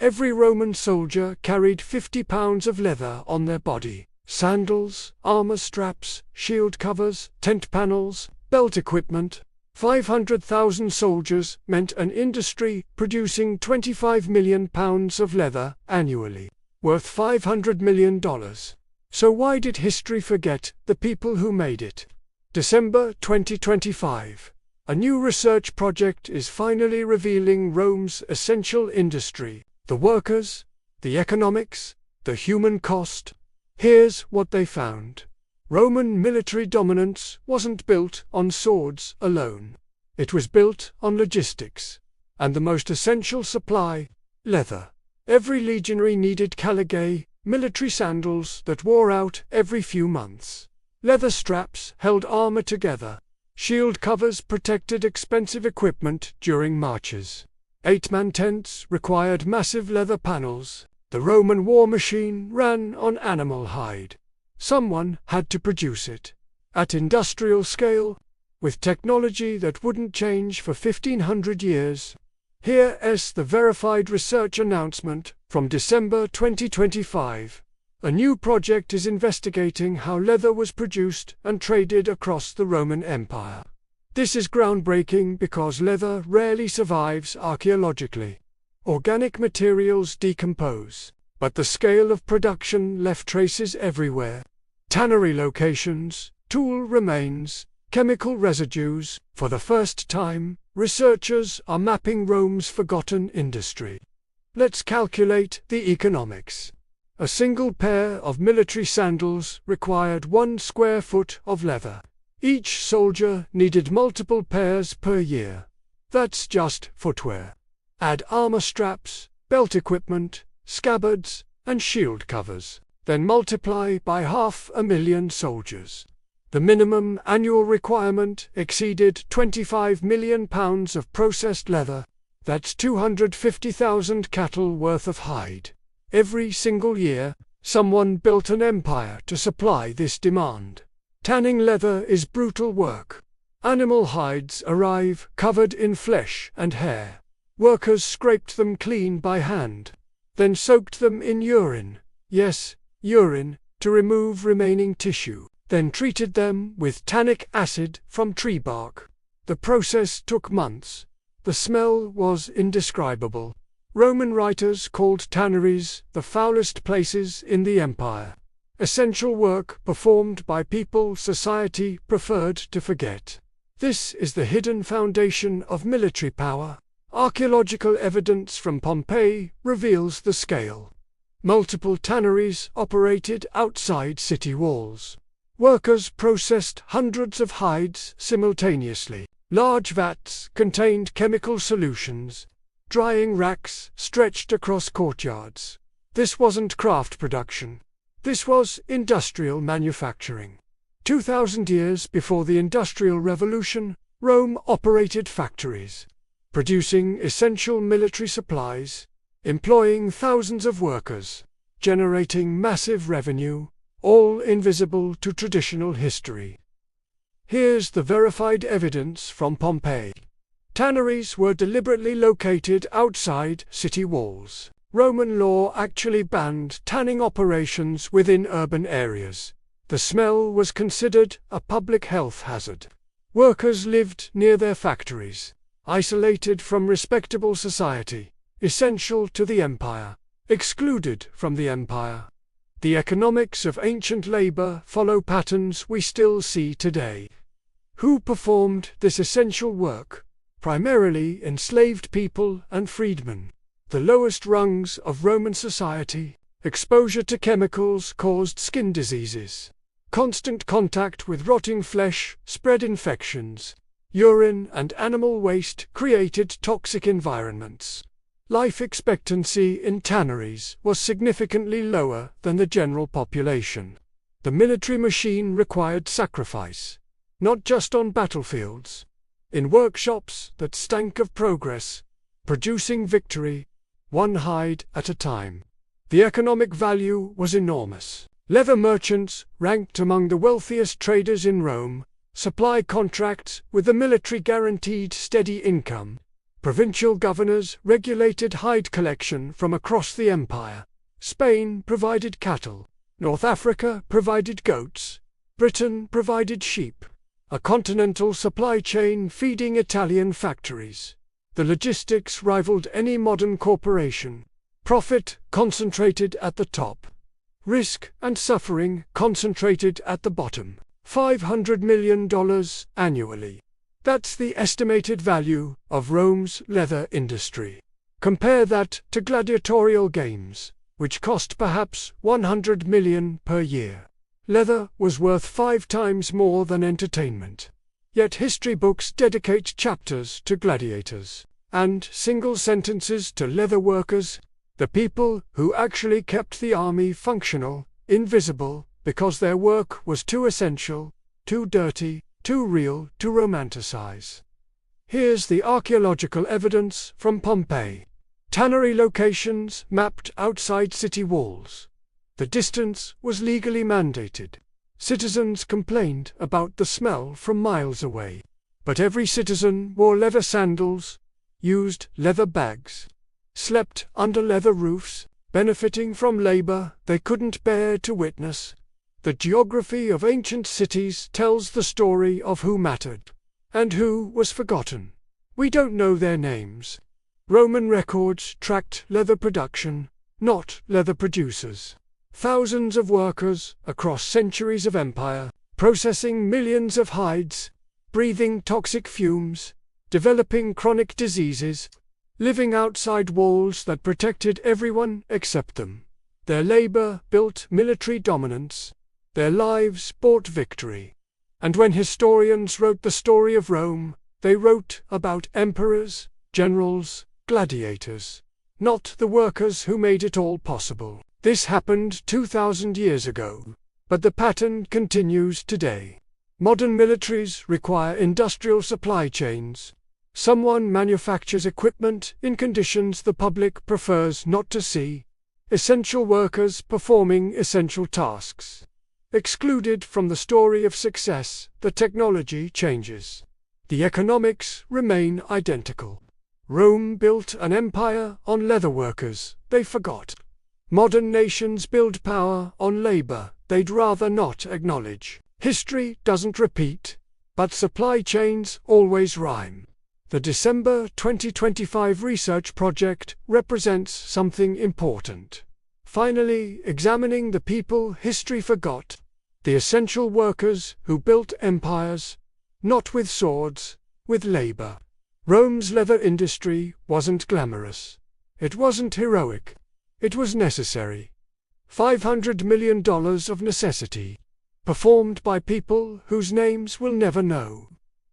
Every Roman soldier carried 50 pounds of leather on their body. Sandals, armor straps, shield covers, tent panels, belt equipment. 500,000 soldiers meant an industry producing 25 million pounds of leather annually, worth $500 million. So why did history forget the people who made it? December 2025. A new research project is finally revealing Rome's essential industry, the workers, the economics, the human cost. Here's what they found. Roman military dominance wasn't built on swords alone. It was built on logistics. And the most essential supply, leather. Every legionary needed caligae, military sandals that wore out every few months. Leather straps held armor together. Shield covers protected expensive equipment during marches. 8-man tents required massive leather panels. The Roman war machine ran on animal hide. Someone had to produce it. At industrial scale, with technology that wouldn't change for 1500 years. Here's the verified research announcement from December 2025. A new project is investigating how leather was produced and traded across the Roman Empire. This is groundbreaking because leather rarely survives archaeologically. Organic materials decompose, but the scale of production left traces everywhere. Tannery locations, tool remains, chemical residues. For the first time, researchers are mapping Rome's forgotten industry. Let's calculate the economics. A single pair of military sandals required 1 square foot of leather. Each soldier needed multiple pairs per year. That's just footwear. Add armor straps, belt equipment, scabbards, and shield covers. Then multiply by 500,000 soldiers. The minimum annual requirement exceeded 25 million pounds of processed leather. That's 250,000 cattle worth of hide. Every single year, someone built an empire to supply this demand. Tanning leather is brutal work. Animal hides arrive covered in flesh and hair. Workers scraped them clean by hand, then soaked them in urine. Yes, urine, to remove remaining tissue, then treated them with tannic acid from tree bark. The process took months. The smell was indescribable. Roman writers called tanneries the foulest places in the empire. Essential work performed by people society preferred to forget. This is the hidden foundation of military power. Archaeological evidence from Pompeii reveals the scale. Multiple tanneries operated outside city walls. Workers processed hundreds of hides simultaneously. Large vats contained chemical solutions. Drying racks stretched across courtyards. This wasn't craft production. This was industrial manufacturing. 2,000 years before the Industrial Revolution, Rome operated factories, producing essential military supplies, employing thousands of workers, generating massive revenue, all invisible to traditional history. Here's the verified evidence from Pompeii. Tanneries were deliberately located outside city walls. Roman law actually banned tanning operations within urban areas. The smell was considered a public health hazard. Workers lived near their factories, isolated from respectable society, essential to the empire, excluded from the empire. The economics of ancient labor follow patterns we still see today. Who performed this essential work? Primarily enslaved people and freedmen. The lowest rungs of Roman society. Exposure to chemicals caused skin diseases. Constant contact with rotting flesh spread infections. Urine and animal waste created toxic environments. Life expectancy in tanneries was significantly lower than the general population. The military machine required sacrifice, not just on battlefields, in workshops that stank of progress, producing victory, one hide at a time. The economic value was enormous. Leather merchants, ranked among the wealthiest traders in Rome, supply contracts with the military guaranteed steady income. Provincial governors regulated hide collection from across the empire. Spain provided cattle. North Africa provided goats. Britain provided sheep. A continental supply chain feeding Italian factories. The logistics rivaled any modern corporation. Profit concentrated at the top. Risk and suffering concentrated at the bottom. $500 million annually. That's the estimated value of Rome's leather industry. Compare that to gladiatorial games, which cost perhaps $100 million per year. Leather was worth 5 times more than entertainment. Yet history books dedicate chapters to gladiators, and single sentences to leather workers, the people who actually kept the army functional, invisible, because their work was too essential, too dirty, too real to romanticize. Here's the archaeological evidence from Pompeii. Tannery locations mapped outside city walls. The distance was legally mandated. Citizens complained about the smell from miles away. But every citizen wore leather sandals, used leather bags, slept under leather roofs, benefiting from labor they couldn't bear to witness. The geography of ancient cities tells the story of who mattered, and who was forgotten. We don't know their names. Roman records tracked leather production, not leather producers. Thousands of workers across centuries of empire, processing millions of hides, breathing toxic fumes, developing chronic diseases, living outside walls that protected everyone except them. Their labor built military dominance. Their lives bought victory. And when historians wrote the story of Rome, they wrote about emperors, generals, gladiators, not the workers who made it all possible. This happened 2,000 years ago, but the pattern continues today. Modern militaries require industrial supply chains. Someone manufactures equipment in conditions the public prefers not to see. Essential workers performing essential tasks. Excluded from the story of success, the technology changes. The economics remain identical. Rome built an empire on leather workers, they forgot. Modern nations build power on labor, they'd rather not acknowledge. History doesn't repeat, but supply chains always rhyme. The December 2025 research project represents something important. Finally, examining the people history forgot, the essential workers who built empires, not with swords, with labor. Rome's leather industry wasn't glamorous. It wasn't heroic. It was necessary. $500 million of necessity, performed by people whose names we'll never know.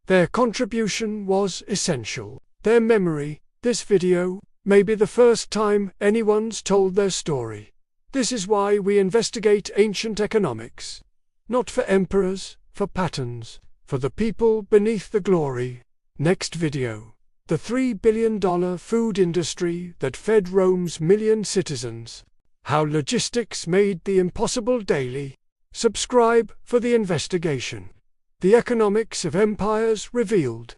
Their contribution was essential. Their memory, this video, may be the first time anyone's told their story. This is why we investigate ancient economics. Not for emperors, for patterns, for the people beneath the glory. Next video. The $3 billion food industry that fed Rome's million citizens. How logistics made the impossible daily. Subscribe for the investigation. The economics of empires revealed.